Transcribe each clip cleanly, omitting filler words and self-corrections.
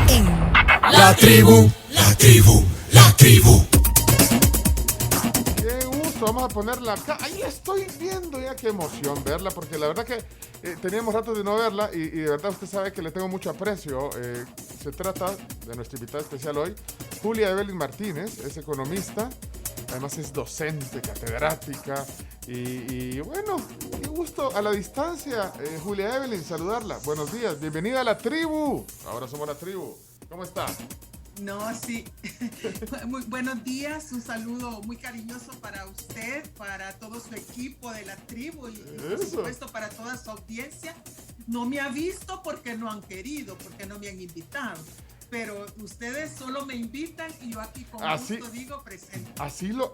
en La Tribu, La Tribu, La Tribu. Qué gusto, vamos a ponerla acá. Ahí la estoy viendo ya, qué emoción verla, porque la verdad que teníamos rato de no verla y de verdad usted sabe que le tengo mucho aprecio. Se trata de nuestra invitada especial hoy, Julia Evelyn Martínez, es economista, además es docente, catedrática y bueno, qué gusto a la distancia, Julia Evelyn, saludarla. Buenos días, bienvenida a La Tribu. Ahora somos La Tribu. ¿Cómo está? No, sí. Muy buenos días, un saludo muy cariñoso para usted, para todo su equipo de La Tribu y por supuesto para toda su audiencia. No me ha visto porque no han querido, porque no me han invitado. Pero ustedes solo me invitan y yo aquí con gusto digo presente. Así lo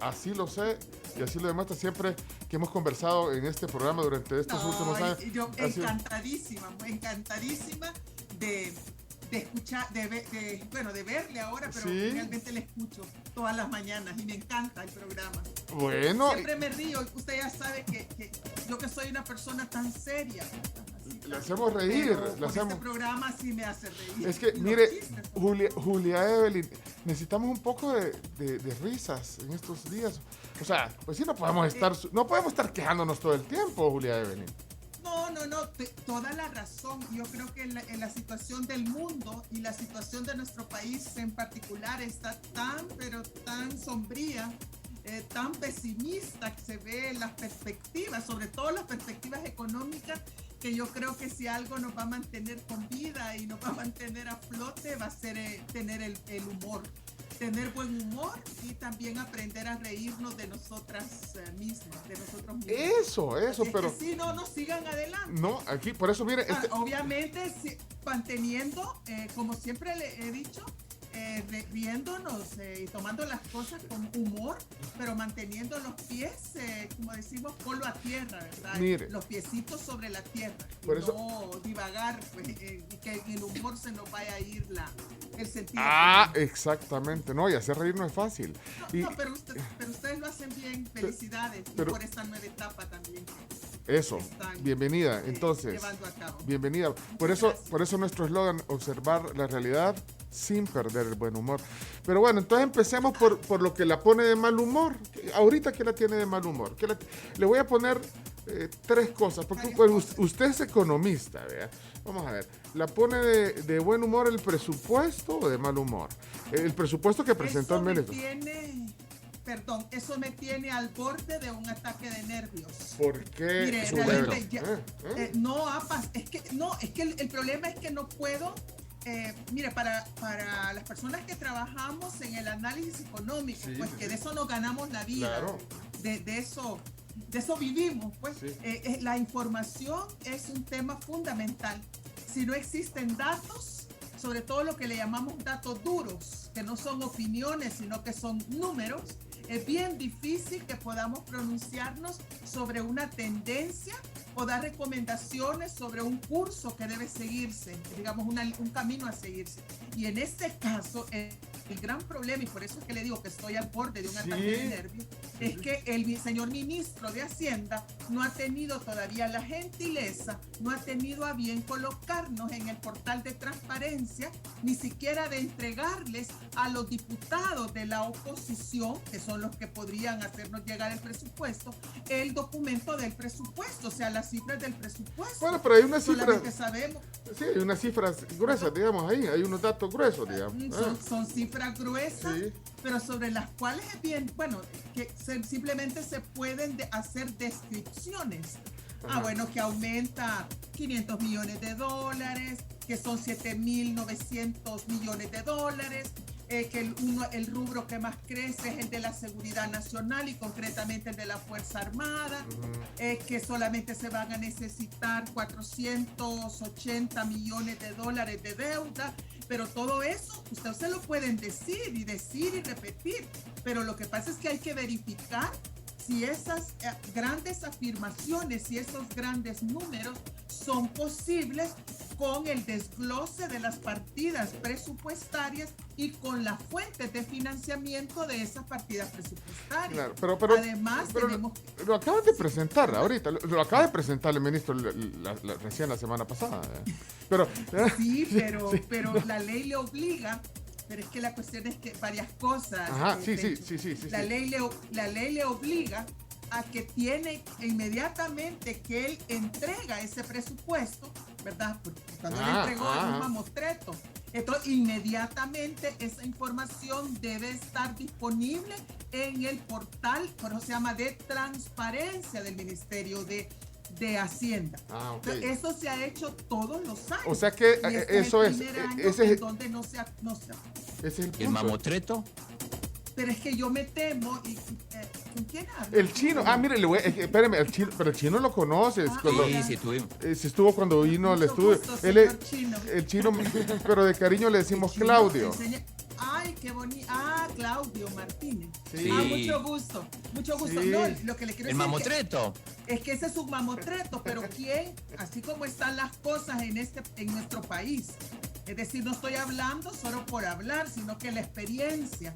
sé y así lo demuestra siempre que hemos conversado en este programa durante estos últimos años. Yo encantadísima de escuchar, de verle ahora, pero sí, realmente le escucho todas las mañanas y me encanta el programa. Bueno. Siempre me río, usted ya sabe que yo que soy una persona tan seria. Le hacemos reír. Este programa sí me hace reír. Es que, mire, Julia Evelyn, necesitamos un poco de risas en estos días. O sea, pues sí, no podemos estar quejándonos todo el tiempo, Julia Evelyn. No, toda la razón. Yo creo que en la situación del mundo y la situación de nuestro país en particular está pero tan sombría, tan pesimista que se ve las perspectivas, sobre todo las perspectivas económicas, que yo creo que si algo nos va a mantener con vida y nos va a mantener a flote va a ser tener el humor. Tener buen humor y también aprender a reírnos de nosotras mismas, de nosotros mismos. Eso, pero... Sí, no, sigan adelante. No, aquí, por eso, mire... Obviamente, manteniendo, como siempre le he dicho, riéndonos y tomando las cosas con humor, pero manteniendo los pies, como decimos, polo a tierra, ¿verdad? Mire, los piecitos sobre la tierra. Por eso, no divagar, pues, y que en el humor se nos vaya a ir el sentido. Exactamente. No, y hacer reír no es fácil. Pero ustedes lo hacen bien. Felicidades por esta nueva etapa también. Eso, bienvenida. Entonces, bienvenida. Por eso nuestro eslogan, observar la realidad sin perder el buen humor. Pero bueno, entonces empecemos por lo que la pone de mal humor. Ahorita, ¿qué la tiene de mal humor? Le voy a poner tres cosas, porque usted es economista, ¿vea? Vamos a ver, ¿la pone de buen humor el presupuesto o de mal humor? El presupuesto que presentó el ministro. Eso me tiene al borde de un ataque de nervios. ¿Por qué? Mire, realmente es que el problema es que no puedo. Mire, para las personas que trabajamos en el análisis económico, pues que de eso nos ganamos la vida, claro. de eso vivimos, pues la información es un tema fundamental. Si no existen datos, sobre todo lo que le llamamos datos duros, que no son opiniones, sino que son números, es bien difícil que podamos pronunciarnos sobre una tendencia o dar recomendaciones sobre un curso que debe seguirse, digamos un camino a seguirse. Y en este caso, el gran problema, y por eso es que le digo que estoy al borde de un ataque de nervios, es que el señor ministro de Hacienda no ha tenido todavía la gentileza, no ha tenido a bien colocarnos en el portal de transparencia, ni siquiera de entregarles a los diputados de la oposición, que son los que podrían hacernos llegar el presupuesto, el documento del presupuesto, o sea, las cifras del presupuesto. Bueno, pero hay unas cifras... Solamente sabemos. Sí, hay unas cifras gruesas, digamos, ahí, hay unos datos gruesos, digamos. Son cifras gruesas, pero sobre las cuales es bien, bueno, que simplemente se pueden hacer descripciones. Bueno, que aumenta 500 millones de dólares, que son 7.900 millones de dólares, que el rubro que más crece es el de la seguridad nacional y concretamente el de la Fuerza Armada, que solamente se van a necesitar 480 millones de dólares de deuda, pero todo eso ustedes se lo pueden decir y repetir, pero lo que pasa es que hay que verificar si esas grandes afirmaciones y esos grandes números son posibles con el desglose de las partidas presupuestarias y con las fuentes de financiamiento de esas partidas presupuestarias. Claro, pero además tenemos... Lo acaban de presentar ahorita, lo acaba de presentar el ministro recién la semana pasada. Pero, sí, pero la ley le obliga. Pero es que la cuestión es que varias cosas. Ajá, sí. La ley le obliga a que tiene inmediatamente que él entrega ese presupuesto, ¿verdad? Porque cuando él entregó un mamotreto, entonces inmediatamente esa información debe estar disponible en el portal, por eso se llama de transparencia del Ministerio de Hacienda. Okay. Eso se ha hecho todos los años. O sea que eso es. Ese es donde no se ese es el mamotreto. Pero es que yo me temo. ¿Con quién habla? El chino. Mire, espérame, pero el chino lo conoces. Sí, tuvimos. Se estuvo cuando vino al estudio. El chino, pero de cariño le decimos Claudio. Ay, qué bonito. Claudio Martínez. Sí. Mucho gusto. Sí. No, lo que le quiero decir. El mamotreto. Es que ese es un mamotreto, pero ¿quién? Así como están las cosas en nuestro país. Es decir, no estoy hablando solo por hablar, sino que la experiencia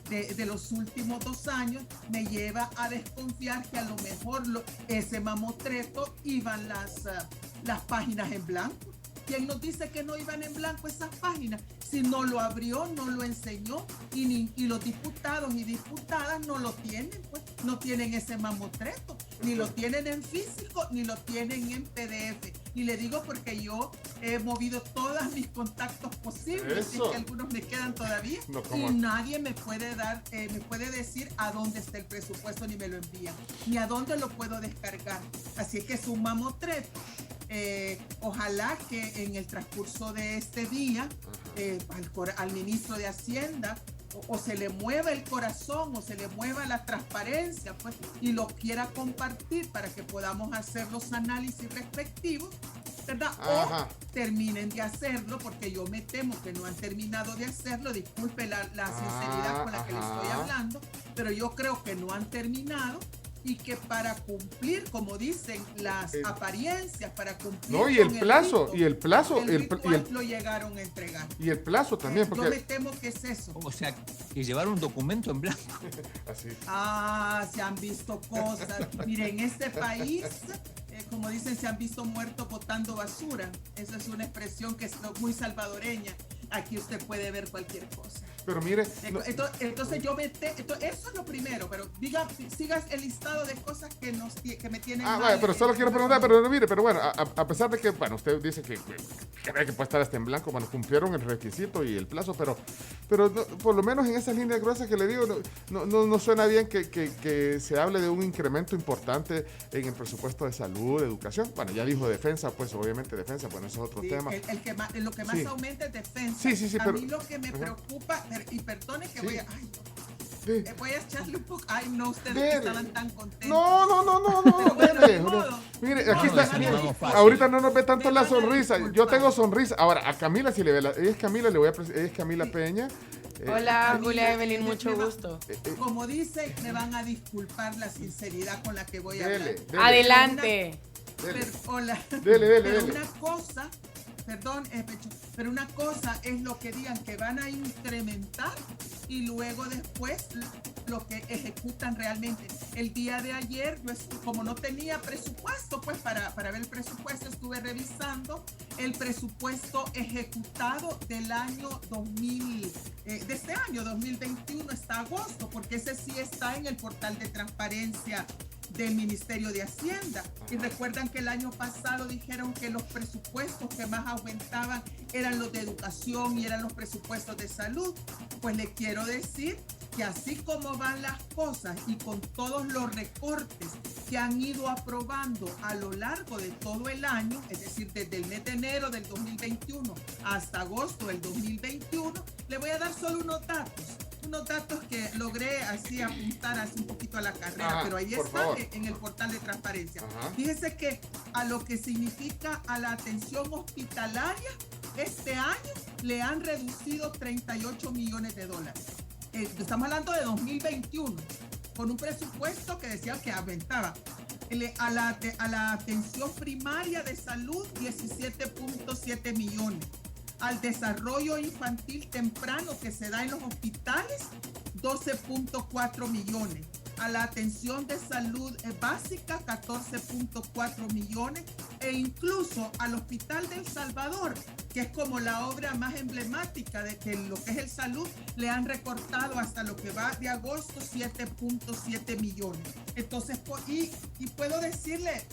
de los últimos 2 años me lleva a desconfiar que a lo mejor ese mamotreto iban las páginas en blanco. ¿Quién nos dice que no iban en blanco esas páginas? Si no lo abrió, no lo enseñó y los diputados y diputadas no lo tienen, pues no tienen ese mamotreto, ni lo tienen en físico, ni lo tienen en PDF. Y le digo porque yo he movido todos mis contactos posibles, y que algunos me quedan todavía, y nadie me puede decir a dónde está el presupuesto, ni me lo envían, ni a dónde lo puedo descargar. Así es que es un mamotreto. Ojalá que en el transcurso de este día al ministro de Hacienda o se le mueva el corazón o se le mueva la transparencia, pues, y lo quiera compartir para que podamos hacer los análisis respectivos, ¿verdad? O terminen de hacerlo, porque yo me temo que no han terminado de hacerlo. Disculpe la sinceridad con la que le estoy hablando, pero yo creo que no han terminado. Y que para cumplir, como dicen, las apariencias, para cumplir. No, y el plazo, lo llegaron a entregar. Y el plazo también. Yo me temo que es eso. O sea, que llevar un documento en blanco. Así. Se han visto cosas. Mire, en este país, como dicen, se han visto muertos botando basura. Esa es una expresión que es muy salvadoreña. Aquí usted puede ver cualquier cosa. Pero mire... Entonces eso es lo primero, pero sigas el listado de cosas que me tienen mal. Vale, pero solo quiero preguntar, pero no, mire, pero bueno, a pesar de que, bueno, usted dice que cree que puede estar hasta en blanco, bueno, cumplieron el requisito y el plazo, pero no, por lo menos en esas líneas gruesas que le digo, no suena bien que se hable de un incremento importante en el presupuesto de salud, de educación. Bueno, ya dijo defensa, pues obviamente defensa, bueno, eso es otro tema. Lo que más aumenta es defensa. Sí, a mí lo que me preocupa, y perdone que voy a echarle un poco. Ay, no, ustedes que estaban tan contentos. No, mire, aquí está. Ahorita no nos ve tanto la sonrisa. Yo tengo sonrisa. Ahora, a Camila, si le ve ella es Camila, ella es Camila Peña. Hola, Julia Evelyn, mucho gusto. Como dice, me van a disculpar la sinceridad con la que voy a hablar. Adelante. Dele. Una cosa... Perdón, Pecho, pero una cosa es lo que digan que van a incrementar y luego después lo que ejecutan realmente. El día de ayer, como no tenía presupuesto, pues para ver el presupuesto estuve revisando el presupuesto ejecutado del año 2000, de este año 2021 hasta agosto, porque ese sí está en el portal de transparencia del Ministerio de Hacienda. Y recuerdan que el año pasado dijeron que los presupuestos que más aumentaban eran los de educación y eran los presupuestos de salud. Pues le quiero decir que así como van las cosas y con todos los recortes que han ido aprobando a lo largo de todo el año, es decir, desde el mes de enero del 2021 hasta agosto del 2021, le voy a dar solo unos datos que logré así apuntar así un poquito a la carrera, pero ahí están en el portal de transparencia. Fíjese que a lo que significa a la atención hospitalaria, este año le han reducido $38 millones. Estamos hablando de 2021, con un presupuesto que decía que aumentaba. A la atención primaria de salud, 17.7 millones. Al desarrollo infantil temprano que se da en los hospitales, 12.4 millones. A la atención de salud básica, 14.4 millones. E incluso al Hospital de El Salvador, que es como la obra más emblemática de que lo que es el salud, le han recortado hasta lo que va de agosto 7.7 millones. Entonces, y puedo decirle,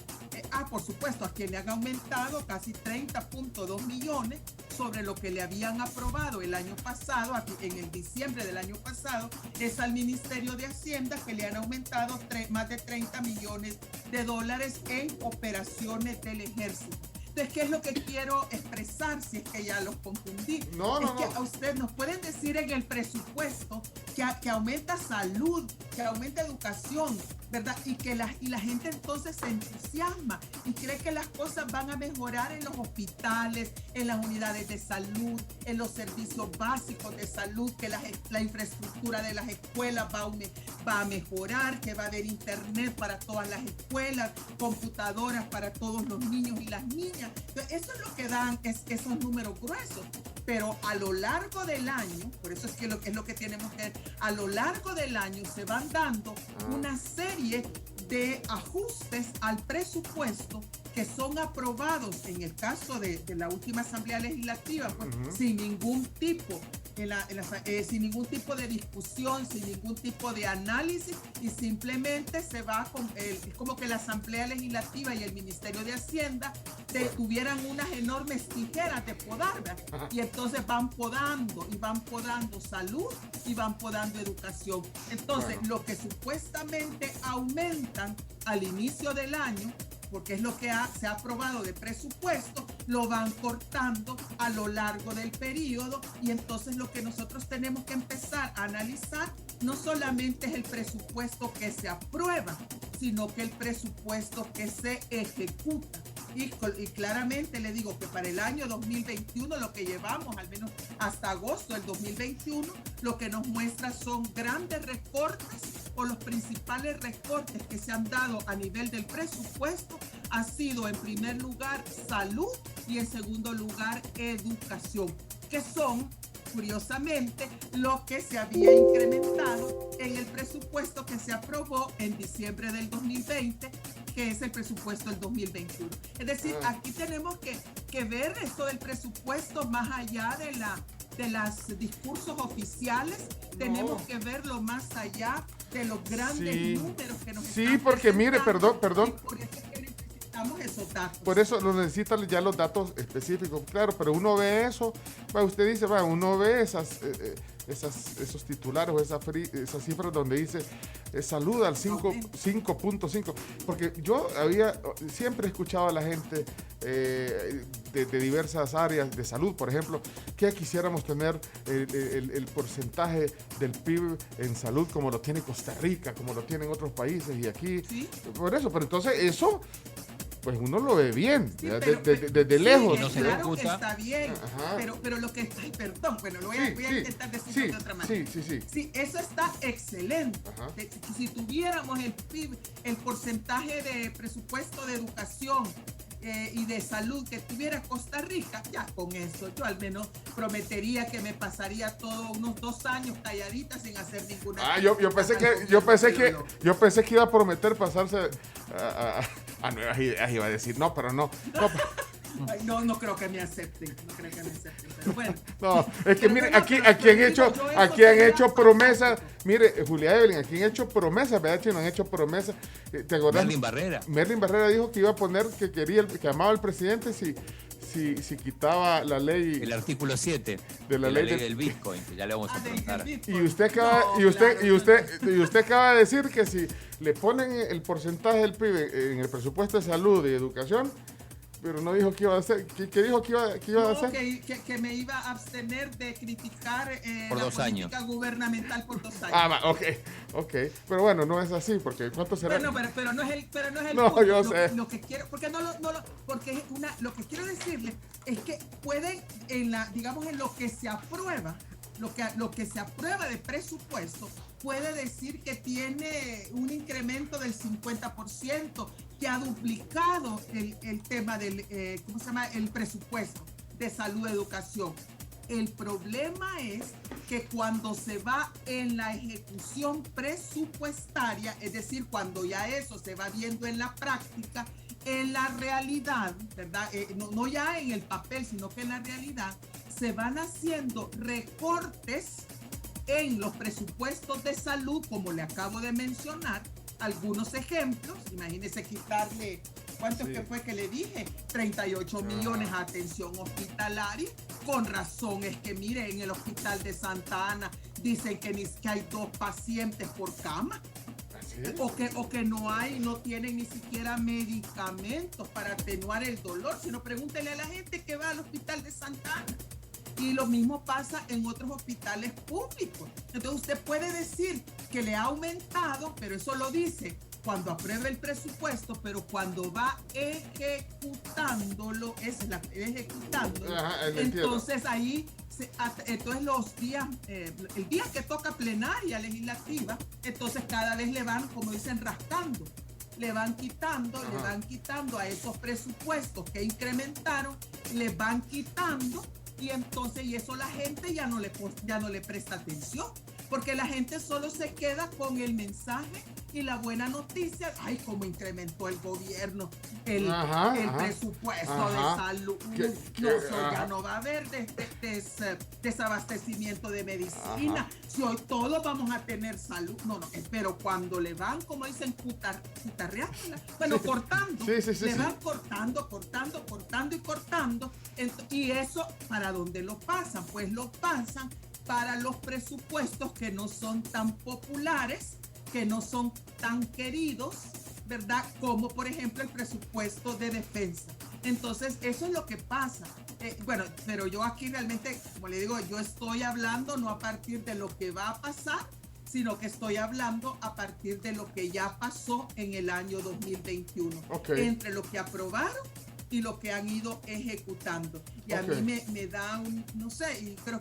por supuesto, a quien le han aumentado casi 30.2 millones sobre lo que le habían aprobado el año pasado, en el diciembre del año pasado, es al Ministerio de Hacienda, que le han aumentado más de 30 millones de dólares en operaciones del ejército. Entonces, ¿qué es lo que quiero expresar? Si es que ya los confundí. Que a usted nos pueden decir en el presupuesto que aumenta salud, que aumenta educación, ¿verdad? Y la gente entonces se entusiasma y cree que las cosas van a mejorar en los hospitales, en las unidades de salud, en los servicios básicos de salud, que la infraestructura de las escuelas va a mejorar, que va a haber internet para todas las escuelas, computadoras para todos los niños y las niñas. Entonces, eso es lo que dan esos números gruesos. Pero a lo largo del año, por eso es que es lo que tenemos que ver, a lo largo del año se van dando una serie de ajustes al presupuesto que son aprobados en el caso de la última Asamblea Legislativa, pues, sin ningún tipo sin ningún tipo de discusión, sin ningún tipo de análisis, y simplemente se va con es como que la Asamblea Legislativa y el Ministerio de Hacienda tuvieran unas enormes tijeras de podar, ¿verdad? Y entonces van podando salud y van podando educación. Entonces, lo que supuestamente aumentan al inicio del año, porque es lo que se ha aprobado de presupuesto, lo van cortando a lo largo del periodo, y entonces lo que nosotros tenemos que empezar a analizar no solamente es el presupuesto que se aprueba, sino que el presupuesto que se ejecuta. Y claramente le digo que para el año 2021, lo que llevamos, al menos hasta agosto del 2021, lo que nos muestra son grandes recortes, o los principales recortes que se han dado a nivel del presupuesto ha sido, en primer lugar, salud, y en segundo lugar, educación, que son, curiosamente, lo que se había incrementado en el presupuesto que se aprobó en diciembre del 2020, que es el presupuesto del 2021. Es decir, aquí tenemos que ver esto del presupuesto más allá de los discursos oficiales. Tenemos que verlo más allá de los grandes números que nos están porque mire, perdón. Por eso es que necesitamos esos datos. Por eso lo necesitan ya los datos específicos, claro, pero uno ve eso, usted dice, uno ve esos titulares o esas cifras donde dice salud al 5.5, porque yo siempre he escuchado a la gente de diversas áreas de salud, por ejemplo, que quisiéramos tener el porcentaje del PIB en salud como lo tiene Costa Rica, como lo tienen otros países, y aquí, por eso, pero entonces eso, pues uno lo ve bien, desde lejos. No se claro discuta. que está bien, pero lo que... perdón, bueno, lo voy a intentar decir de otra manera. Sí, eso está excelente. Si tuviéramos el PIB, el porcentaje de presupuesto de educación y de salud que tuviera Costa Rica, ya con eso yo al menos prometería que me pasaría todos unos 2 años calladita sin hacer ninguna... Yo pensé que iba a prometer pasarse a nuevas ideas, iba a decir, no creo que me acepten, pero bueno. No, es que mire, aquí han hecho promesas, mire, Julia Evelyn, aquí han hecho promesas, ¿verdad, Chino? Han hecho promesas, ¿te acordás? Merlin Barrera dijo que iba a poner, que amaba al presidente si quitaba la ley, el artículo 7 de la ley del Bitcoin, que ya le vamos a preguntar. Y usted acaba de decir que si le ponen el porcentaje del PIB en el presupuesto de salud y educación, pero no dijo qué iba a hacer. ¿Qué dijo que iba a hacer? Que me iba a abstener de criticar por la política gubernamental por 2 años. Ok. Pero bueno, no es así, porque ¿cuánto será? Bueno, pero no es el no, punto. Yo sé. Lo que quiero, porque lo que quiero decirle es que pueden, en lo que se aprueba, lo que se aprueba de presupuesto, puede decir que tiene un incremento del 50%, que ha duplicado el tema del, ¿cómo se llama? El presupuesto de salud y educación. El problema es que cuando se va en la ejecución presupuestaria, es decir, cuando ya eso se va viendo en la práctica, en la realidad, ¿verdad? No ya en el papel, sino que en la realidad, se van haciendo recortes en los presupuestos de salud, como le acabo de mencionar, algunos ejemplos. Imagínense quitarle, ¿cuánto que fue que le dije? 38 millones a atención hospitalaria. Con razón, es que mire, en el hospital de Santa Ana dicen que hay 2 pacientes por cama. O que no tienen ni siquiera medicamentos para atenuar el dolor, sino pregúntele a la gente que va al hospital de Santa Ana. Y lo mismo pasa en otros hospitales públicos. Entonces usted puede decir que le ha aumentado, pero eso lo dice cuando aprueba el presupuesto, pero cuando va ejecutándolo, entonces ahí, entonces los días, el día que toca plenaria legislativa, entonces cada vez le van, como dicen, rascando. Le van quitando a esos presupuestos que incrementaron, le van quitando. Y entonces, y eso la gente ya no le presta atención, porque la gente solo se queda con el mensaje y la buena noticia. Ay, cómo incrementó el gobierno el presupuesto de salud. Ya no va a haber desabastecimiento de medicina. Si hoy todos vamos a tener salud. No, pero cuando le van, como dicen, cutarreándola, bueno, cortando. Le van cortando y cortando. Y eso, ¿para dónde lo pasan? Pues lo pasan para los presupuestos que no son tan populares, que no son tan queridos, ¿verdad? Como por ejemplo el presupuesto de defensa. Entonces, eso es lo que pasa. Bueno, pero yo aquí realmente, como le digo, yo estoy hablando no a partir de lo que va a pasar, sino que estoy hablando a partir de lo que ya pasó en el año 2021. Entre lo que aprobaron y lo que han ido ejecutando. Y a mí me da no sé, y creo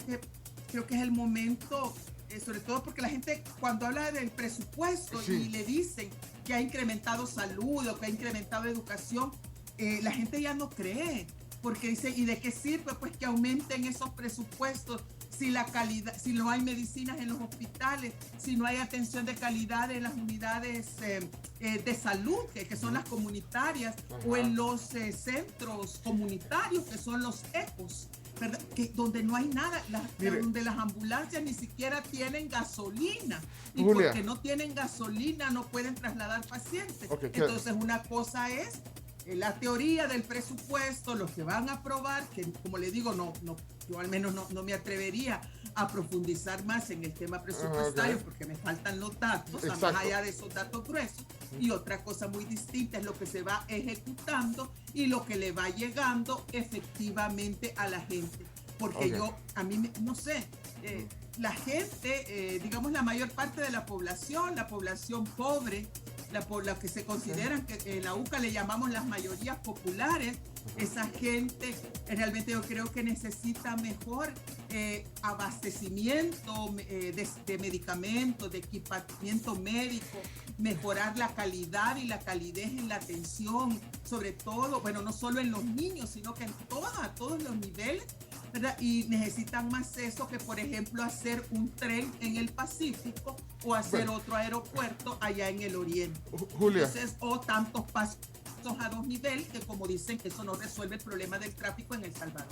que es el momento, sobre todo porque la gente cuando habla del presupuesto y le dicen que ha incrementado salud o que ha incrementado educación, la gente ya no cree, porque dice, ¿y de qué sirve pues que aumenten esos presupuestos si la calidad, si no hay medicinas en los hospitales, si no hay atención de calidad en las unidades de salud, que son las comunitarias, o en los centros comunitarios, que son los EPOS, ¿verdad? Donde no hay nada, donde las ambulancias ni siquiera tienen gasolina, y Julia, porque no tienen gasolina no pueden trasladar pacientes. Entonces una cosa es la teoría del presupuesto, lo que van a aprobar, que como le digo, yo al menos no me atrevería a profundizar más en el tema presupuestario porque me faltan los datos, más allá de esos datos gruesos. Y otra cosa muy distinta es lo que se va ejecutando y lo que le va llegando efectivamente a la gente. Porque a mí, no sé, la gente, digamos la mayor parte de la población pobre, la que se consideran que en la UCA le llamamos las mayorías populares, esa gente realmente yo creo que necesita mejor abastecimiento de medicamentos, de equipamiento médico, mejorar la calidad y la calidez en la atención, sobre todo, bueno, no solo en los niños, sino que a todos los niveles, ¿verdad? Y necesitan más eso que, por ejemplo, hacer un tren en el Pacífico o hacer otro aeropuerto allá en el Oriente. Julia. Entonces, o tantos pasos a 2 niveles que, como dicen, que eso no resuelve el problema del tráfico en El Salvador.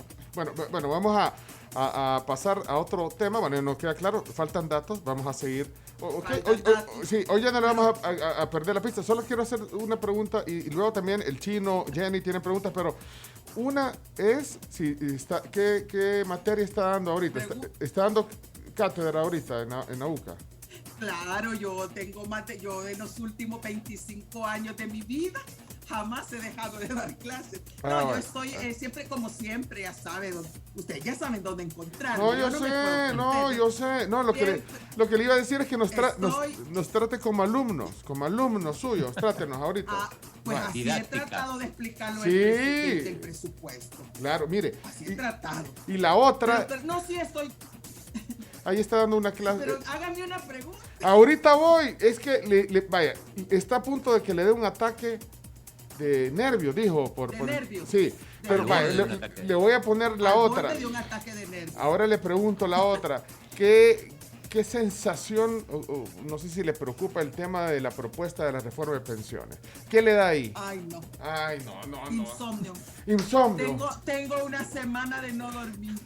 Bueno, vamos a pasar a otro tema. Bueno, nos queda claro, faltan datos, vamos a seguir. Hoy ya no le vamos a perder la pista. Solo quiero hacer una pregunta y luego también el Chino, Jenny tienen preguntas, pero una es, ¿qué materia está dando ahorita? ¿Está dando cátedra ahorita en la UCA? Claro, yo en los últimos 25 años de mi vida jamás he dejado de dar clases. Yo estoy siempre, como siempre, ya saben, ustedes ya saben dónde encontrarme. Yo sé. No, lo que le iba a decir es que nos trate como alumnos suyos. Trátenos ahorita. Pues así he tratado de explicarlo el presupuesto. Claro, mire. Así he tratado. Y la otra... Pero no, sí estoy... Ahí está dando una clase. Pero hágame una pregunta. Ahorita voy. Es que, vaya, está a punto de que le dé un ataque de nervios, dijo. Nervios. Sí, pero le voy a poner la otra. De un ataque de nervios. Ahora le pregunto la otra. ¿Qué sensación, no sé si le preocupa el tema de la propuesta de la reforma de pensiones? ¿Qué le da ahí? Ay, no. Insomnio. Tengo una semana de no dormir.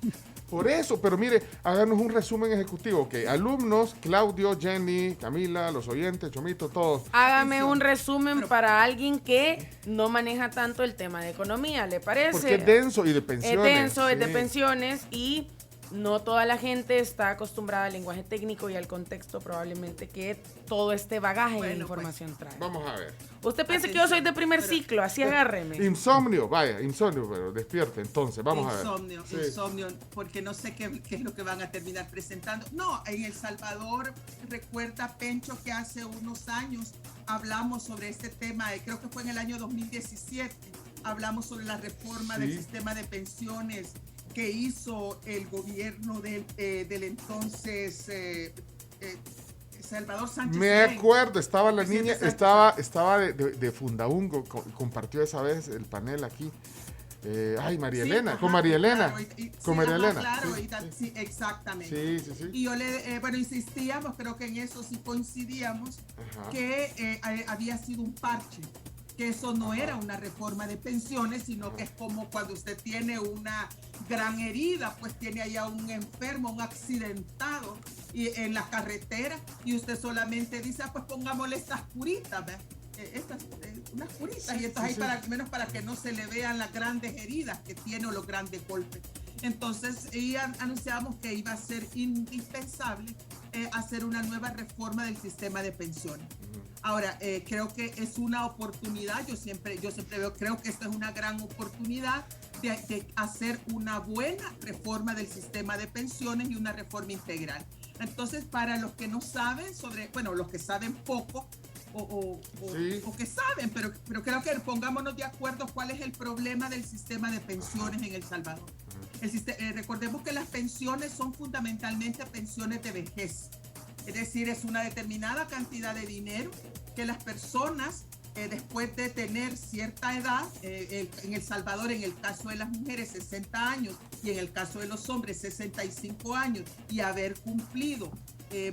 Por eso, pero mire, háganos un resumen ejecutivo. Ok, alumnos, Claudio, Jenny, Camila, los oyentes, Chomito, todos. Hágame un resumen para alguien que no maneja tanto el tema de economía, ¿le parece? Porque es denso y de pensiones. Es denso, sí. es de pensiones y no toda la gente está acostumbrada al lenguaje técnico y al contexto probablemente que todo este bagaje de información trae. Vamos a ver. Usted piensa que yo soy de primer ciclo, así agárreme. Insomnio, pero despierte. Entonces, vamos a ver. Insomnio, porque no sé qué es lo que van a terminar presentando. No, en El Salvador, recuerda Pencho que hace unos años hablamos sobre este tema, creo que fue en el año 2017, hablamos sobre la reforma del sistema de pensiones que hizo el gobierno del entonces Salvador Sánchez. Me acuerdo, estaba la niña, estaba de Fundaungo, compartió esa vez el panel aquí. María Elena, con María Elena. Con María Elena. Claro, sí, exactamente. Sí. Y yo insistíamos, creo que en eso sí coincidíamos, que había sido un parche, que eso no era una reforma de pensiones, sino que es como cuando usted tiene una gran herida, pues tiene allá un enfermo, un accidentado en la carretera, y usted solamente dice, pues pongámosle estas curitas, ¿ves? Unas curitas, y entonces ahí menos para que no se le vean las grandes heridas que tiene o los grandes golpes. Entonces, anunciamos que iba a ser indispensable hacer una nueva reforma del sistema de pensiones. Ahora, creo que es una oportunidad, yo siempre creo que esta es una gran oportunidad de hacer una buena reforma del sistema de pensiones y una reforma integral. Entonces, para los que no saben los que saben poco, o que saben, pero creo que pongámonos de acuerdo cuál es el problema del sistema de pensiones en El Salvador. Recordemos que las pensiones son fundamentalmente pensiones de vejez, es decir, es una determinada cantidad de dinero que las personas después de tener cierta edad, en El Salvador, en el caso de las mujeres 60 años y en el caso de los hombres 65 años, y haber cumplido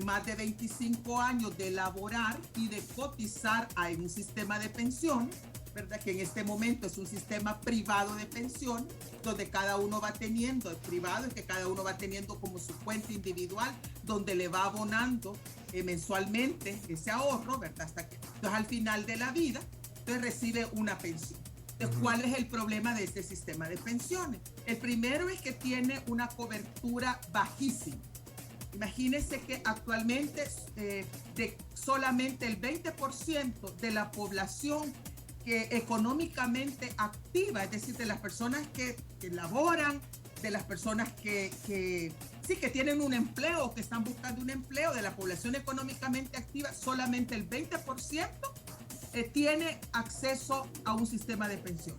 más de 25 años de laborar y de cotizar a un sistema de pensión, ¿verdad? Que en este momento es un sistema privado de pensión, donde cada uno va teniendo, el privado es que cada uno va teniendo como su cuenta individual, donde le va abonando mensualmente ese ahorro, ¿verdad? Entonces al final de la vida, entonces recibe una pensión. Entonces, ¿cuál es el problema de este sistema de pensiones? El primero es que tiene una cobertura bajísima. Imagínense que actualmente de solamente el 20% de la población que económicamente activa, es decir, de las personas que laboran, de las personas que tienen un empleo, que están buscando un empleo, de la población económicamente activa, solamente el 20% tiene acceso a un sistema de pensión.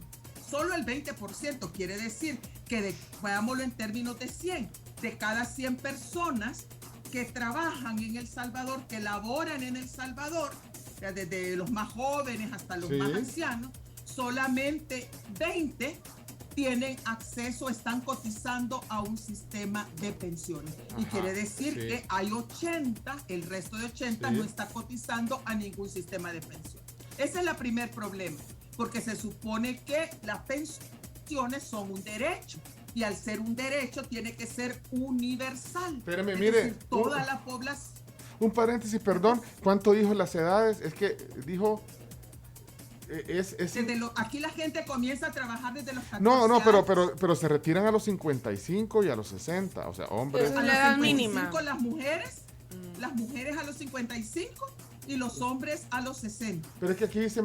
Solo el 20% quiere decir que, veámoslo en términos de 100, de cada 100 personas que trabajan en El Salvador, que laboran en El Salvador, desde los más jóvenes hasta los más ancianos, solamente 20 tienen acceso, están cotizando a un sistema de pensiones. Y quiere decir que hay 80, el resto de 80 no está cotizando a ningún sistema de pensión. Ese es el primer problema, porque se supone que las pensiones son un derecho, y al ser un derecho tiene que ser universal. Espérame, es mire, decir, toda la población. Un paréntesis, perdón, ¿cuánto dijo las edades? Es que dijo... Aquí la gente comienza a trabajar desde los 14 No, años. pero se retiran a los 55 y a los 60, o sea, hombres... Es la edad mínima. Las mujeres a los 55 y los hombres a los 60. Pero es que aquí dice,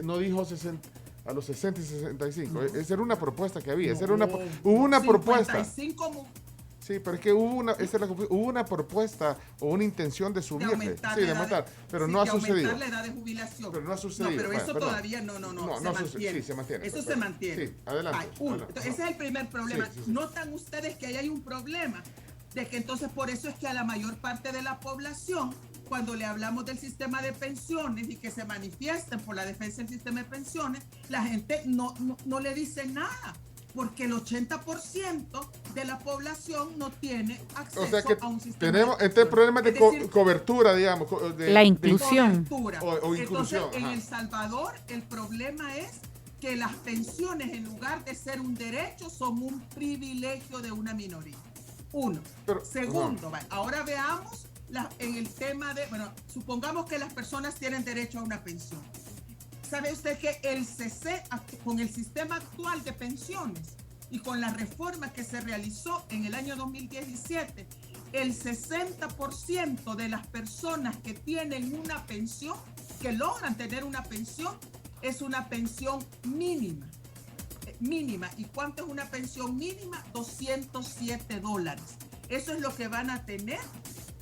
no dijo 60, a los 60 y 65. No. Esa era una propuesta que había. Hubo una propuesta. Sí, pero es que hubo una propuesta o una intención de subirle. De aumentar. Pero no ha sucedido. Aumentar la edad de jubilación. Pero no ha sucedido. No, pero eso todavía no. Se mantiene. Sí, se mantiene. Eso se mantiene. Sí, adelante. Entonces, ese es el primer problema. Notan ustedes que ahí hay un problema. de que entonces por eso es que a la mayor parte de la población, cuando le hablamos del sistema de pensiones y que se manifiesten por la defensa del sistema de pensiones, la gente no le dice nada, porque el 80% de la población no tiene acceso a un sistema tenemos de este problema de cobertura, digamos. La inclusión. O inclusión. Entonces, en El Salvador, el problema es que las pensiones, en lugar de ser un derecho, son un privilegio de una minoría. Uno. Segundo, ahora veamos en el tema de, supongamos que las personas tienen derecho a una pensión. ¿Sabe usted que el CC, con el sistema actual de pensiones y con la reforma que se realizó en el año 2017, el 60% de las personas que tienen una pensión, que logran tener una pensión, es una pensión mínima. ¿Y cuánto es una pensión mínima? $207. Eso es lo que van a tener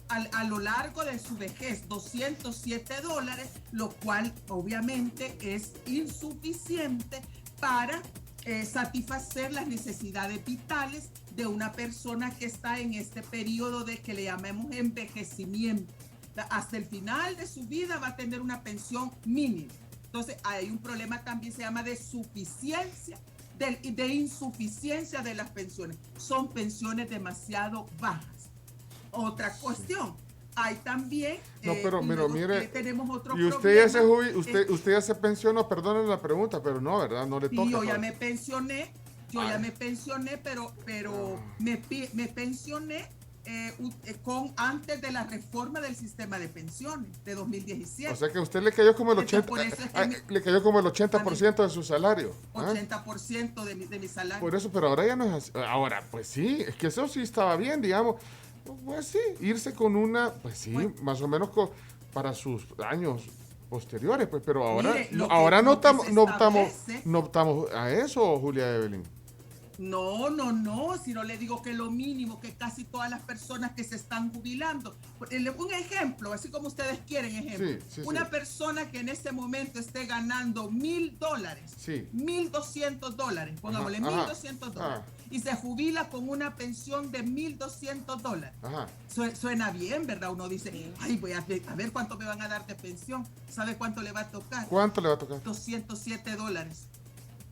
a lo largo de su vejez, $207, lo cual obviamente es insuficiente para satisfacer las necesidades vitales de una persona que está en este periodo de que le llamemos envejecimiento. Hasta el final de su vida va a tener una pensión mínima. Entonces hay un problema también, se llama de suficiencia, de insuficiencia de las pensiones. Son pensiones demasiado bajas. Otra cuestión, hay también mire, tenemos otro y problema. Usted ya se pensionó, perdónenme la pregunta, pero no, ¿verdad? No le toca. Y yo ya me pensioné, pero me pensioné antes de la reforma del sistema de pensiones de 2017. O sea que a usted le cayó como el 80% de su salario. 80% de mi salario. Por eso, pero ahora ya no es así. Ahora, pues sí, es que eso sí estaba bien, digamos. Pues sí, irse con una, pues sí, más o menos para sus años posteriores, pues, pero ahora, mire, no optamos a eso, Julia Evelyn. No, si no le digo que lo mínimo que casi todas las personas que se están jubilando. Un ejemplo, así como ustedes quieren ejemplo. Sí, una persona que en este momento esté ganando $1,000, $1,200, pongámosle $1,200, y se jubila con una pensión de $1,200. Suena bien, ¿verdad? Uno dice, ay, voy a ver cuánto me van a dar de pensión. ¿Sabe cuánto le va a tocar? ¿Cuánto le va a tocar? $207.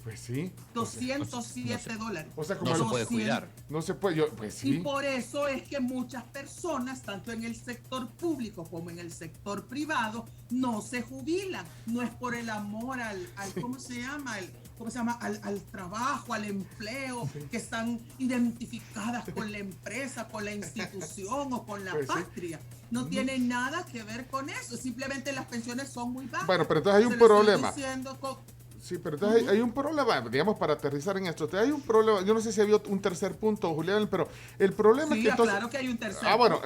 Pues sí. $207. O sea, como no se puede cuidar. No se puede, pues sí. Y por eso es que muchas personas, tanto en el sector público como en el sector privado, no se jubilan. No es por el amor al ¿cómo se llama? Al trabajo, al empleo, que están identificadas con la empresa, con la institución o con la patria. No tiene nada que ver con eso. Simplemente las pensiones son muy bajas. Bueno, pero entonces hay un problema. Sí, pero entonces hay un problema, digamos, para aterrizar en esto. Hay un problema, yo no sé si había un tercer punto, Julián, pero el problema es que entonces... claro que hay un tercer punto. Bueno,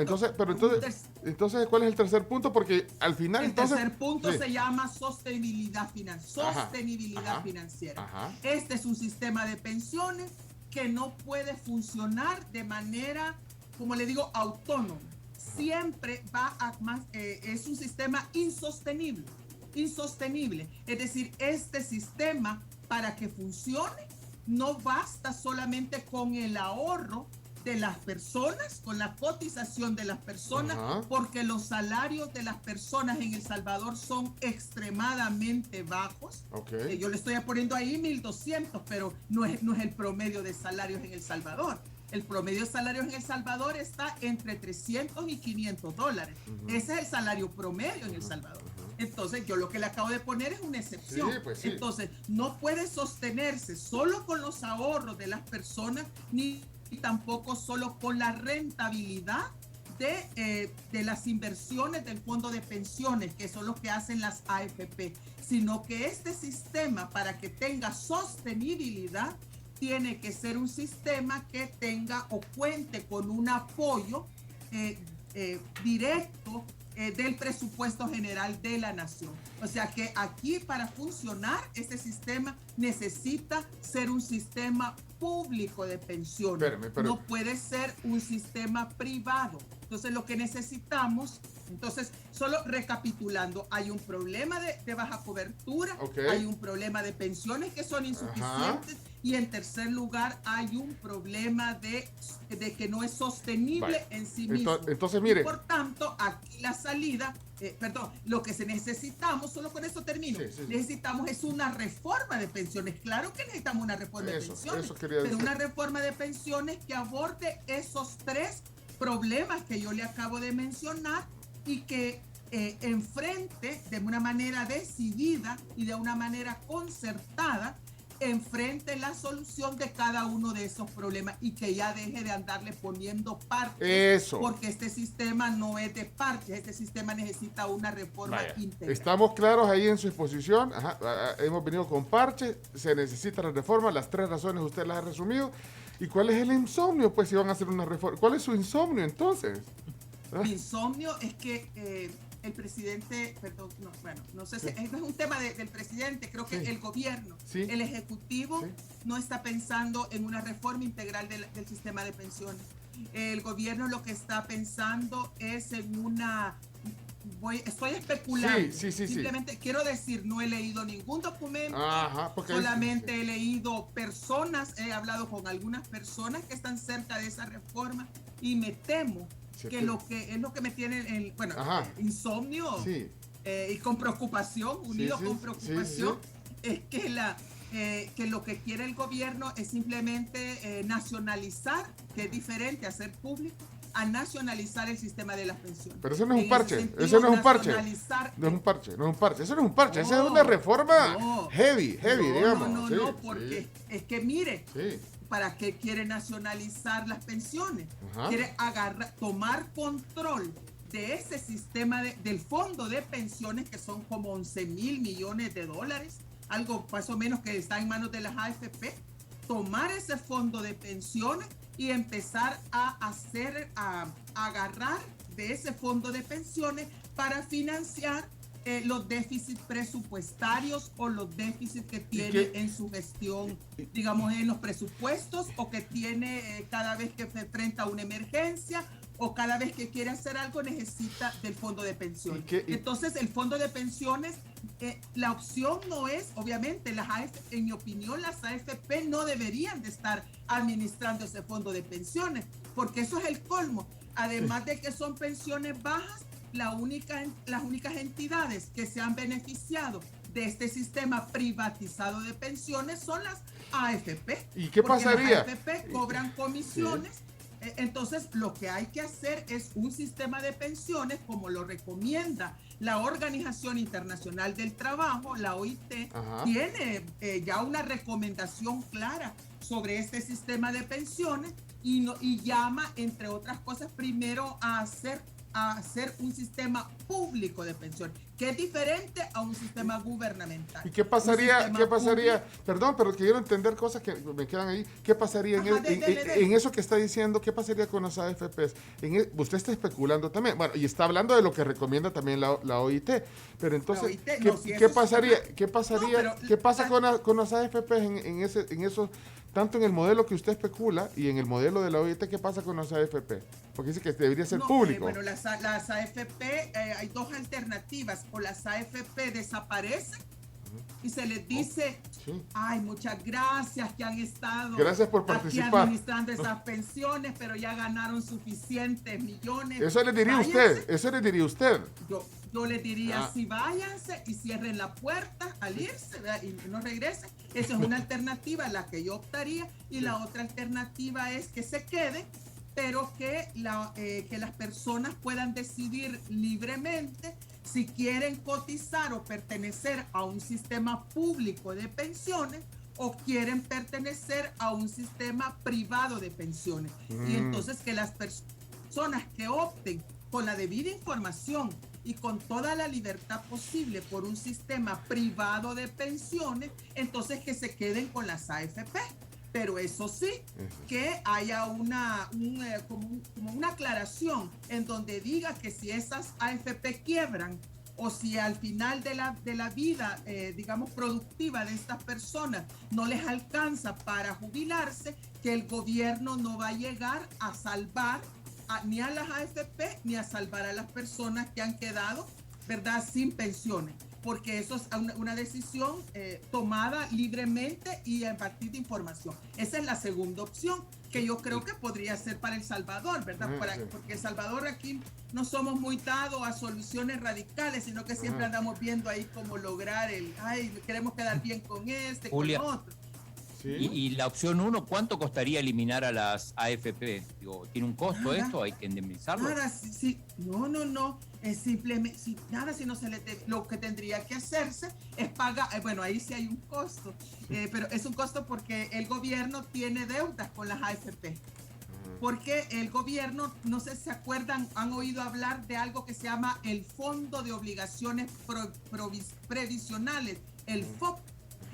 entonces, ¿cuál es el tercer punto? Porque al final el tercer punto se llama sostenibilidad financiera. Este es un sistema de pensiones que no puede funcionar de manera, como le digo, autónoma. Siempre es un sistema insostenible. Es decir, este sistema, para que funcione, no basta solamente con el ahorro de las personas, con la cotización de las personas, porque los salarios de las personas en El Salvador son extremadamente bajos. Yo le estoy poniendo ahí 1,200, pero no es el promedio de salarios en El Salvador. El promedio de salarios en El Salvador está entre $300 y $500. Ese es el salario promedio en El Salvador. Entonces, yo lo que le acabo de poner es una excepción. Sí. Entonces, no puede sostenerse solo con los ahorros de las personas, ni tampoco solo con la rentabilidad de las inversiones del fondo de pensiones, que son los que hacen las AFP, sino que este sistema, para que tenga sostenibilidad, tiene que ser un sistema que tenga o cuente con un apoyo directo del presupuesto general de la nación. O sea que aquí, para funcionar este sistema, necesita ser un sistema público de pensiones. No puede ser un sistema privado. Entonces, lo que necesitamos, solo recapitulando, hay un problema de baja cobertura, hay un problema de pensiones que son insuficientes Y en tercer lugar, hay un problema de que no es sostenible en sí mismo. Entonces, mire. Y por tanto, aquí la salida, lo que necesitamos, solo con eso termino, necesitamos es una reforma de pensiones. Claro que necesitamos una reforma de pensiones, pero una reforma de pensiones que aborde esos 3 problemas que yo le acabo de mencionar y que enfrente de una manera decidida y de una manera concertada, enfrente la solución de cada uno de esos problemas y que ya deje de andarle poniendo parches, porque este sistema no es de parches, este sistema necesita una reforma integral. Estamos claros ahí en su exposición. Hemos venido con parches, se necesita la reforma, las 3 razones usted las ha resumido. ¿Y cuál es el insomnio? Pues si van a hacer una reforma, ¿cuál es su insomnio entonces? Mi insomnio es que el presidente, no sé si no es un tema del presidente, creo que el gobierno, el ejecutivo no está pensando en una reforma integral del sistema de pensiones. El gobierno lo que está pensando es en estoy especulando. Simplemente quiero decir, no he leído ningún documento, solamente he leído he hablado con algunas personas que están cerca de esa reforma y me temo que lo que me tiene insomnio y con preocupación, con preocupación, es que lo que quiere el gobierno es simplemente nacionalizar, que es diferente a ser público, a nacionalizar el sistema de las pensiones. Pero eso no es un parche, eso no es un parche. No es un parche, eso no es un parche, esa es una reforma heavy, digamos. No, porque es que mire, ¿para qué quiere nacionalizar las pensiones? Quiere tomar control de ese sistema del fondo de pensiones, que son como 11,000 millones de dólares, algo más o menos que está en manos de las AFP, tomar ese fondo de pensiones y empezar a agarrar de ese fondo de pensiones para financiar los déficits presupuestarios o los déficits que tiene en su gestión, digamos, en los presupuestos, o que tiene cada vez que se enfrenta a una emergencia o cada vez que quiere hacer algo necesita del fondo de pensiones. Entonces, el fondo de pensiones, la opción no es, obviamente, en mi opinión, las AFP no deberían de estar administrando ese fondo de pensiones, porque eso es el colmo. Además de que son pensiones bajas, las únicas entidades que se han beneficiado de este sistema privatizado de pensiones son las AFP. ¿Y qué pasaría? Las AFP cobran comisiones. Entonces, lo que hay que hacer es un sistema de pensiones como lo recomienda la Organización Internacional del Trabajo, la OIT. Tiene ya una recomendación clara sobre este sistema de pensiones y llama, entre otras cosas, primero a hacer un sistema público de pensiones, que es diferente a un sistema gubernamental. ¿Y qué pasaría? Perdón, pero quiero entender cosas que me quedan ahí. ¿Qué pasaría en eso que está diciendo? ¿Qué pasaría con las AFPs? Usted está especulando también. Bueno, y está hablando de lo que recomienda también la OIT. Pero entonces, ¿qué pasaría? ¿Qué pasa con las AFPs en eso? Tanto en el modelo que usted especula y en el modelo de la OIT, ¿qué pasa con las AFP? Porque dice que debería ser público. Bueno, las AFP, hay 2 alternativas. O las AFP desaparecen y se les dice, ay, muchas gracias que han estado por participar aquí administrando esas pensiones, pero ya ganaron suficientes millones. Eso le diría usted. Yo le diría, sí, váyanse y cierren la puerta al irse, ¿verdad? Y no regresen. Esa es una alternativa a la que yo optaría. Y la otra alternativa es que se quede, pero que las personas puedan decidir libremente si quieren cotizar o pertenecer a un sistema público de pensiones o quieren pertenecer a un sistema privado de pensiones. Y entonces que las personas que opten con la debida información y con toda la libertad posible por un sistema privado de pensiones, entonces que se queden con las AFP. Pero eso sí, que haya como una aclaración en donde diga que si esas AFP quiebran o si al final de la vida, digamos, productiva de estas personas no les alcanza para jubilarse, que el gobierno no va a llegar a salvar ni a las AFP ni a salvar a las personas que han quedado, ¿verdad?, sin pensiones. porque eso es una decisión tomada libremente y a partir de información. Esa es la segunda opción, que yo creo que podría ser para El Salvador, ¿verdad? Porque El Salvador aquí no somos muy dados a soluciones radicales, sino que siempre andamos viendo ahí cómo lograr queremos quedar bien con Julia, con otro. Sí. Y la opción 1, ¿cuánto costaría eliminar a las AFP? Digo, ¿tiene un costo esto? ¿Hay que indemnizarlo? Nada, no. Es simplemente, sino lo que tendría que hacerse es pagar. Bueno, ahí sí hay un costo, pero es un costo porque el gobierno tiene deudas con las AFP. Porque el gobierno, no sé si se acuerdan, han oído hablar de algo que se llama el Fondo de Obligaciones Previsionales, el FOP.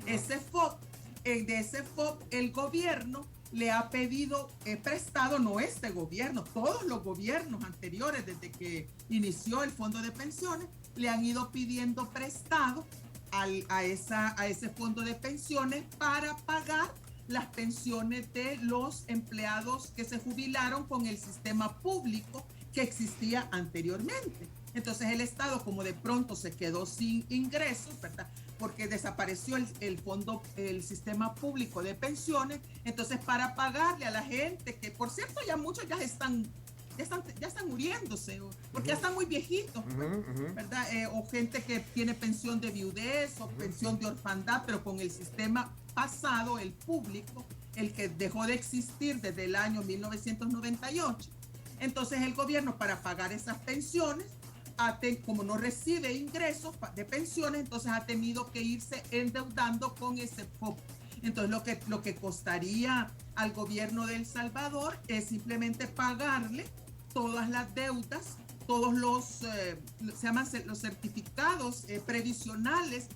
Ese FOP, de ese FOP, el gobierno le ha pedido prestado, no este gobierno, todos los gobiernos anteriores, desde que inició el fondo de pensiones, le han ido pidiendo prestado a ese fondo de pensiones para pagar las pensiones de los empleados que se jubilaron con el sistema público que existía anteriormente. Entonces el Estado, como de pronto se quedó sin ingresos, ¿verdad?, porque desapareció el sistema público de pensiones, entonces para pagarle a la gente, que por cierto ya muchos ya están muriéndose, porque ya están muy viejitos, ¿verdad? O gente que tiene pensión de viudez o pensión de orfandad, pero con el sistema pasado, el público, el que dejó de existir desde el año 1998. Entonces el gobierno, para pagar esas pensiones, como no recibe ingresos de pensiones, entonces ha tenido que irse endeudando con ese FOP. Entonces lo que costaría al gobierno de El Salvador es simplemente pagarle todas las deudas, todos los certificados previsionales,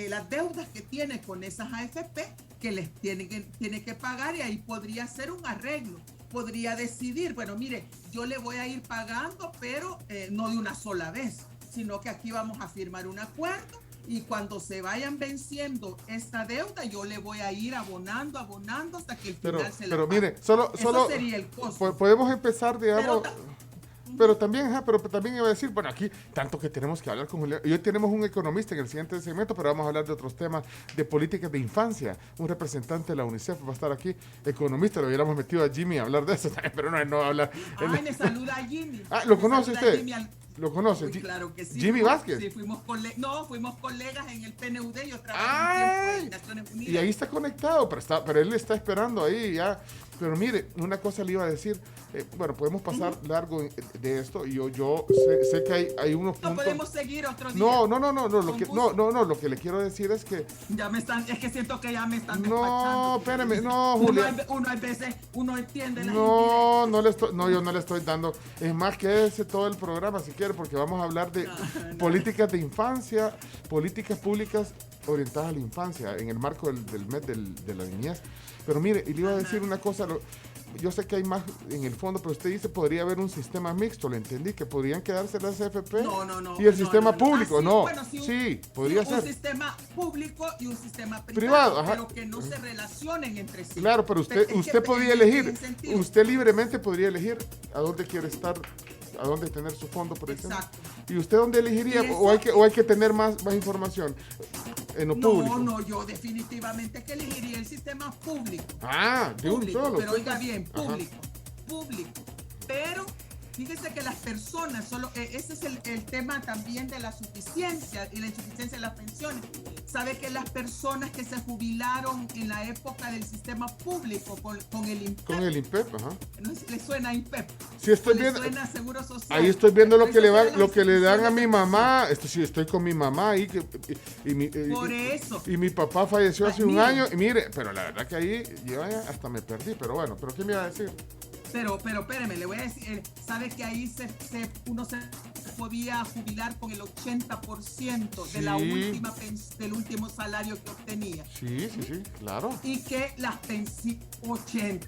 las deudas que tiene con esas AFP, que les tiene que pagar, y ahí podría ser un arreglo. Podría decidir, bueno, mire, yo le voy a ir pagando, pero no de una sola vez, sino que aquí vamos a firmar un acuerdo y cuando se vayan venciendo esta deuda, yo le voy a ir abonando hasta que el final se la pague. Pero mire, solo sería el costo. Podemos empezar, digamos... Pero también iba a decir, bueno, aquí tanto que tenemos que hablar con Julián. Y hoy tenemos un economista en el siguiente segmento, pero vamos a hablar de otros temas de políticas de infancia. Un representante de la UNICEF va a estar aquí, economista. Lo hubiéramos metido a Jimmy a hablar de eso también, pero no va a hablar. Me saluda a Jimmy. ¿Lo conoce usted? ¿Lo conoce? Uy, claro que sí. ¿Jimmy Vázquez? Sí, fuimos colegas en el PNUD. Yo trabajé en Naciones Unidas. Y ahí está conectado, pero él está esperando ahí ya. Pero mire, una cosa le iba a decir, bueno, podemos pasar largo de esto, y yo sé que hay unos puntos... No podemos seguir otro día. No, lo que le quiero decir es que... Es que siento que ya me están despachando. No, espérame, no, Julia. Uno a veces, entiende la yo no le estoy dando, es más que ese todo el programa si quiere, porque vamos a hablar de políticas de infancia, políticas públicas orientadas a la infancia, en el marco del mes de la niñez. Pero mire, y le iba a decir una cosa, yo sé que hay más en el fondo, pero usted dice podría haber un sistema mixto, ¿le entendí? Que podrían quedarse las AFP y el sistema público, podría ser. Un sistema público y un sistema privado, pero que no se relacionen entre sí. Claro, pero usted podría elegir, usted libremente podría elegir a dónde quiere estar, a dónde tener su fondo, por ejemplo. Exacto. ¿Y usted dónde elegiría? ¿O hay que tener más información en lo público? No, yo definitivamente que elegiría el sistema público. De un solo. Pero oiga bien, público. Pero fíjese que las personas, ese es el tema también de la suficiencia y la insuficiencia de las pensiones. Sabe que las personas que se jubilaron en la época del sistema público con el INPEP. Con el INPEP, ¿No le suena INPEP? Sí, estoy viendo. Suena Seguro Social. Ahí estoy viendo lo que le dan a mi mamá. Sí, estoy con mi mamá ahí. Por eso. Y mi papá falleció hace un año. Y mire, pero la verdad que ahí yo hasta me perdí. Pero bueno, ¿pero qué me iba a decir? Pero espéreme, le voy a decir, ¿sabe que ahí uno se podía jubilar con el 80% de la del último salario que obtenía? Sí, claro. Y que las pensiones, 80%.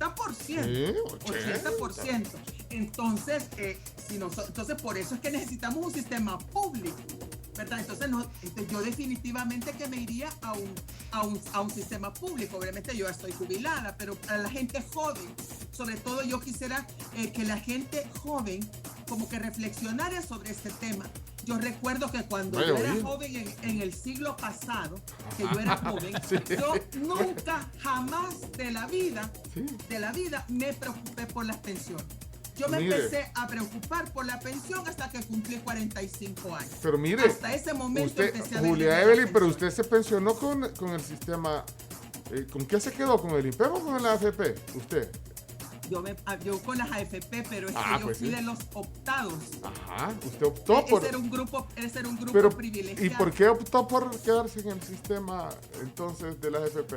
80%. Entonces, entonces, por eso es que necesitamos un sistema público, ¿verdad? Entonces yo definitivamente que me iría a un sistema público. Obviamente yo ya estoy jubilada, pero para la gente joven, sobre todo yo quisiera que la gente joven como que reflexionara sobre este tema. Yo recuerdo que cuando yo era joven en el siglo pasado, que yo era joven, yo nunca, jamás de la vida me preocupé por las pensiones. Yo me empecé a preocupar por la pensión hasta que cumplí 45 años. Pero mire, hasta ese momento empecé a ver. Julia Evelyn, pero usted se pensionó con el sistema. ¿Con qué se quedó? ¿Con el INPEM o con la AFP? ¿Usted? Yo con las AFP, pero es que yo pues fui de los optados. Ajá, usted optó por... Ese era un grupo privilegiado. ¿Y por qué optó por quedarse en el sistema entonces de las AFP?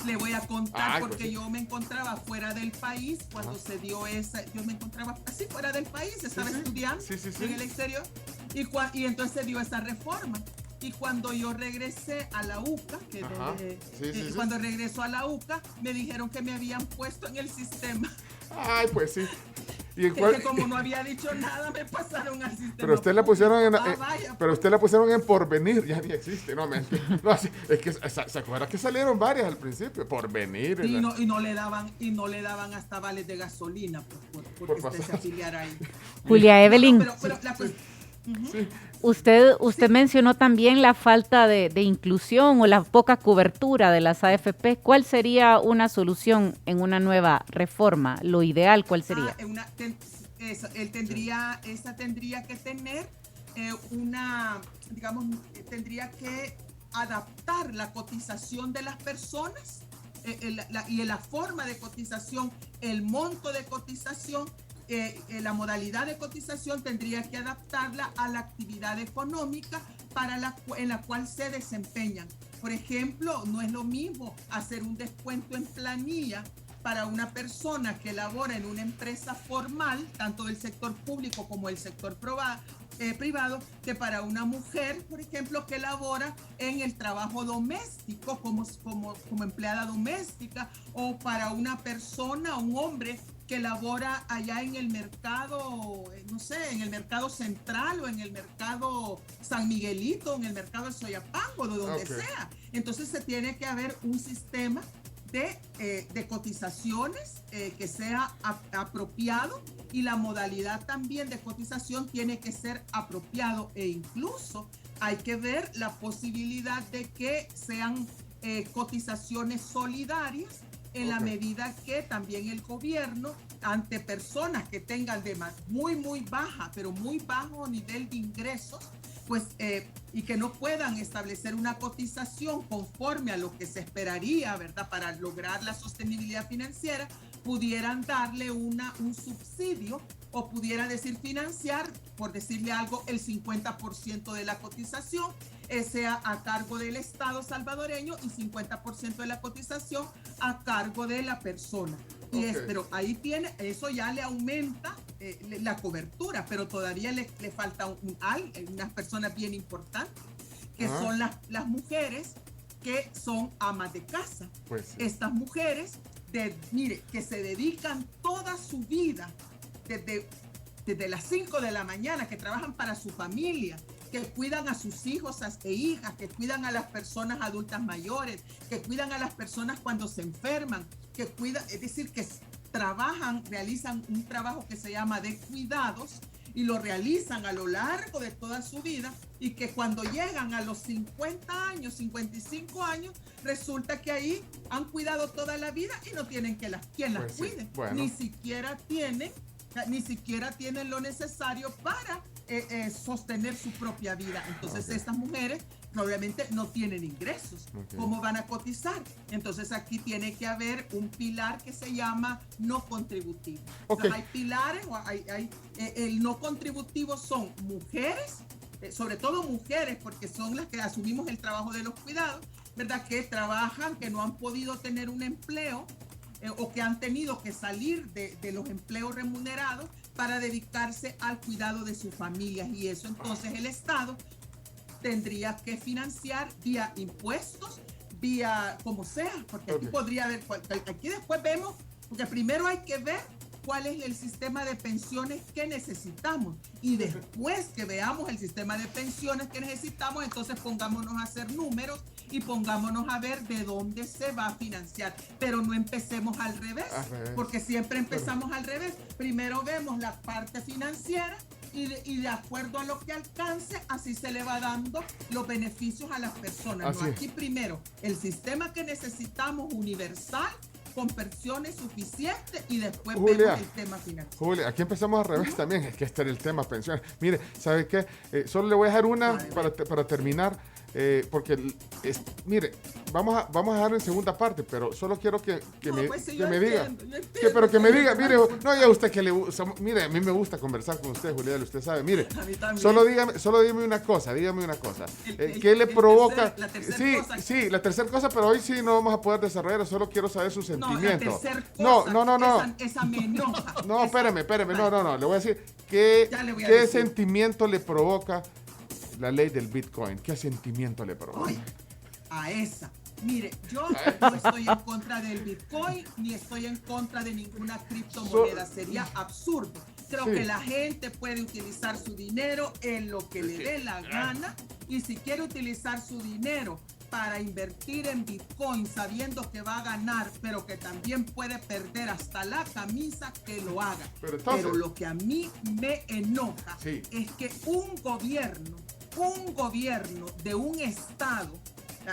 Le voy a contar porque yo me encontraba fuera del país cuando se dio esa... Yo me encontraba así fuera del país, estaba estudiando en el exterior y entonces se dio esa reforma. Y cuando yo regresé a la UCA, cuando regresó a la UCA, me dijeron que me habían puesto en el sistema. Ay, pues sí. ¿Y que como no había dicho nada, me pasaron al sistema. Pero usted la pusieron pero usted la pusieron en Porvenir, ya ni existe, no, mentira. No, es que se acuerda que salieron varias al principio, Porvenir. Y no le daban hasta vales de gasolina porque usted se afiliara ahí. Julia Evelyn. Pero la Sí. Usted mencionó también la falta de inclusión o la poca cobertura de las AFP. ¿Cuál sería una solución en una nueva reforma? Lo ideal, ¿cuál sería? Tendría que tener tendría que adaptar la cotización de las personas y la forma de cotización, el monto de cotización. La modalidad de cotización tendría que adaptarla a la actividad económica en la cual se desempeñan. Por ejemplo, no es lo mismo hacer un descuento en planilla para una persona que labora en una empresa formal, tanto del sector público como del sector privado, que para una mujer, por ejemplo, que labora en el trabajo doméstico como empleada doméstica, o para una persona, un hombre que labora allá en el mercado, no sé, en el mercado central o en el mercado San Miguelito, en el mercado de Soyapango, de donde sea. Entonces se tiene que haber un sistema de cotizaciones que sea apropiado, y la modalidad también de cotización tiene que ser apropiado, e incluso hay que ver la posibilidad de que sean cotizaciones solidarias en la medida que también el gobierno, ante personas que tengan de muy baja, pero muy bajo nivel de ingresos, pues, y que no puedan establecer una cotización conforme a lo que se esperaría, ¿verdad?, para lograr la sostenibilidad financiera, pudieran darle un subsidio, o pudiera decir financiar, por decirle algo, el 50% de la cotización sea a cargo del Estado salvadoreño y 50% de la cotización a cargo de la persona. Pero ahí tiene, eso ya le aumenta la cobertura, pero todavía le falta unas personas bien importantes, que son las mujeres que son amas de casa. Pues sí. Estas mujeres, que se dedican toda su vida, desde las 5 de la mañana, que trabajan para su familia, que cuidan a sus hijos e hijas, que cuidan a las personas adultas mayores, que cuidan a las personas cuando se enferman, es decir, que realizan un trabajo que se llama de cuidados, y lo realizan a lo largo de toda su vida, y que cuando llegan a los 50 años, 55 años, resulta que ahí han cuidado toda la vida y no tienen quien las cuide. Bueno. Ni siquiera tienen lo necesario para sostener su propia vida. Entonces estas mujeres obviamente no tienen ingresos. ¿Cómo van a cotizar? Entonces aquí tiene que haber un pilar que se llama no contributivo. Hay pilares, el no contributivo son mujeres, sobre todo mujeres, porque son las que asumimos el trabajo de los cuidados, ¿verdad?, que trabajan, que no han podido tener un empleo, o que han tenido que salir de los empleos remunerados para dedicarse al cuidado de sus familias, y eso entonces el Estado tendría que financiar vía impuestos, vía como sea, porque aquí podría haber, aquí después vemos, porque primero hay que ver cuál es el sistema de pensiones que necesitamos. Y después que veamos el sistema de pensiones que necesitamos, entonces pongámonos a hacer números y pongámonos a ver de dónde se va a financiar. Pero no empecemos al revés, porque siempre empezamos al revés. Primero vemos la parte financiera y de acuerdo a lo que alcance, así se le va dando los beneficios a las personas. ¿No? Aquí primero, el sistema que necesitamos universal, con pensiones suficientes, y después vemos el tema financiero. Julia, aquí empezamos al revés también, es que este era el tema pensiones. Mire, ¿sabe qué? Solo le voy a dejar una para terminar, porque, mire, vamos a dejar en segunda parte, pero solo quiero que me diga, mire, no, ya usted que le gusta, mire, a mí me gusta conversar con usted, Julia, usted sabe, mire, solo dígame una cosa, ¿qué le provoca? La tercera cosa. Sí, la tercera cosa, pero hoy sí no vamos a poder desarrollar, solo quiero saber su sentimiento. No. Esa me enoja. No, espérame, no, le voy a decir, ¿qué sentimiento le provoca la ley del Bitcoin? ¿Qué sentimiento le provoca? Ay, a esa. Mire, yo no estoy en contra del Bitcoin ni estoy en contra de ninguna criptomoneda. Sería absurdo. Creo que la gente puede utilizar su dinero en lo que le dé la gana, y si quiere utilizar su dinero para invertir en Bitcoin sabiendo que va a ganar, pero que también puede perder hasta la camisa, que lo haga. Pero lo que a mí me enoja es que un gobierno de un estado,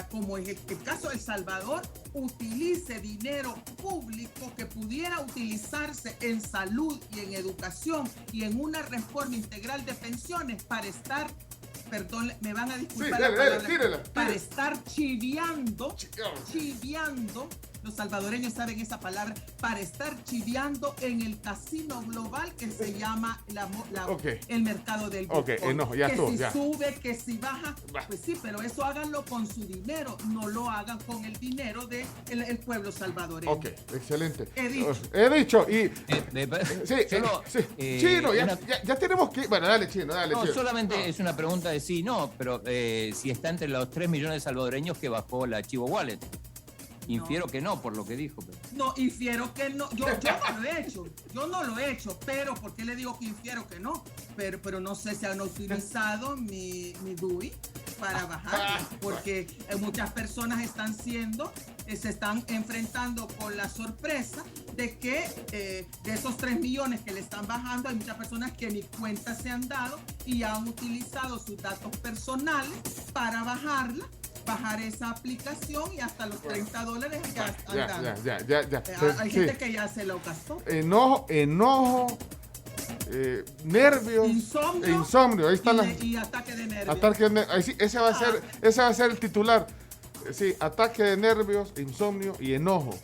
como es el caso de El Salvador, utilice dinero público que pudiera utilizarse en salud y en educación y en una reforma integral de pensiones para estar, perdón, me van a disculpar la palabra, para estar chiviando, los salvadoreños saben esa palabra, para estar chiviando en el casino global que se llama el mercado del Bitcoin. Sube, que si baja, pues sí, pero eso háganlo con su dinero, no lo hagan con el dinero del pueblo salvadoreño. Ok, excelente. He dicho. Y Chino, ya tenemos que... Bueno, dale, Chino. Solamente es una pregunta de sí, no, pero si está entre los 3 millones de salvadoreños que bajó la Chivo Wallet. Infiero que no, por lo que dijo. Pero. No, infiero que no. Yo no lo he hecho. Pero, ¿por qué le digo que infiero que no? Pero no sé si han utilizado mi DUI para bajar. Porque muchas personas se están enfrentando con la sorpresa de que de esos 3 millones que le están bajando, hay muchas personas que ni cuenta se han dado y han utilizado sus datos personales para bajar esa aplicación, y hasta los $30 ya están dando. Hay gente que ya se lo gastó. Enojo, nervios, insomnio. Ahí están y ataque de nervios. Ese va a ser el titular. Sí, ataque de nervios, insomnio y enojo.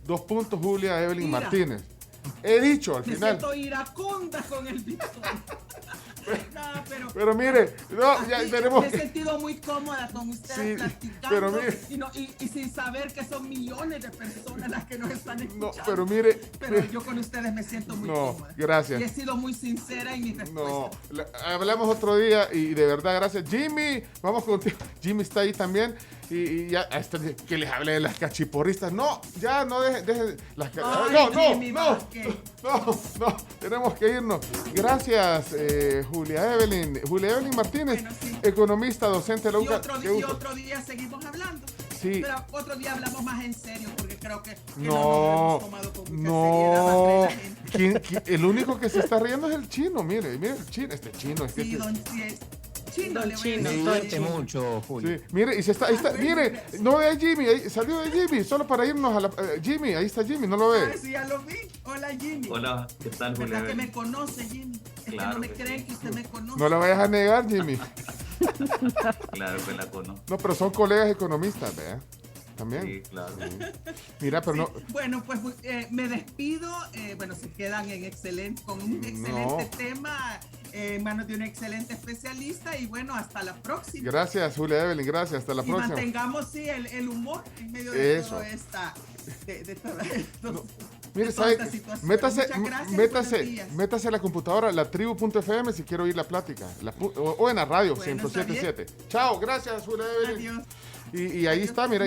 2 puntos, Julia Evelyn Martínez. He dicho al final. Me siento iracunda con el Bitcoin. Pero mire, tenemos. Me he sentido muy cómoda con ustedes platicando, pero mire, y sin saber que son millones de personas las que nos están escuchando. No, pero mire. Pero yo con ustedes me siento muy cómoda. Gracias. Y he sido muy sincera en mi respuesta. Hablamos otro día y de verdad, gracias. Jimmy, vamos contigo. Jimmy está ahí también. Y ya, que les hable de las cachiporristas. No, ya no deje las No, tenemos que irnos. Gracias, Julia Evelyn Martínez, economista, docente de la UCA. Y otro día seguimos hablando. Sí. Pero otro día hablamos más en serio, porque creo que no hemos tomado con mucha seriedad. El único que se está riendo es el chino. Mire el chino, este chino. Sí, Chino, le voy a me divierte mucho, Julio. Sí, mire, y ahí está, mire, no ve a Jimmy, salió de Jimmy, solo para irnos a la... Jimmy, ahí está Jimmy, ¿no lo ve? Sí, ya lo vi. Hola, Jimmy. Hola, ¿qué tal, Julio? ¿Verdad que me conoce, Jimmy? Claro que no me creen que usted me conoce. No la vayas a negar, Jimmy. Claro que la conozco. No, pero son colegas economistas, ¿verdad? También. Sí, claro. Mira, pero no... Bueno, pues me despido. Se quedan con un excelente tema, en manos de un excelente especialista, y bueno, hasta la próxima. Gracias, Julia Evelyn, gracias, hasta la próxima. Y mantengamos, el humor en medio de toda esta... Mire, métase a la computadora, latribu.fm, si quiero oír la plática, o en la radio, 107.7. Chao, gracias, Julia Evelyn. Adiós. Y ahí está, mira,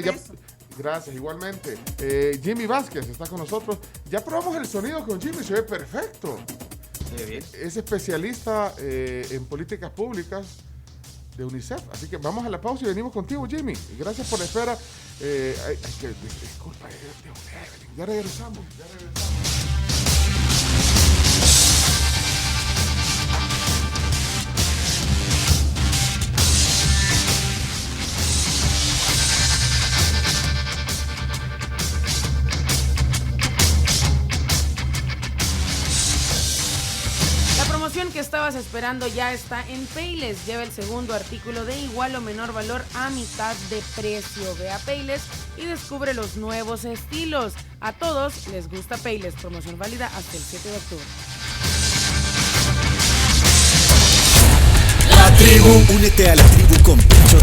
Gracias, igualmente. Jimmy Vázquez está con nosotros. Ya probamos el sonido con Jimmy, se ve perfecto. Es especialista en políticas públicas de UNICEF. Así que vamos a la pausa y venimos contigo, Jimmy. Gracias por la espera. Disculpa, ya regresamos. Que estabas esperando ya está en Payless. Lleva el segundo artículo de igual o menor valor a mitad de precio. Ve a Payless y descubre los nuevos estilos. A todos les gusta Payless. Promoción válida hasta el 7 de octubre. La tribu, únete a la tribu con Pencho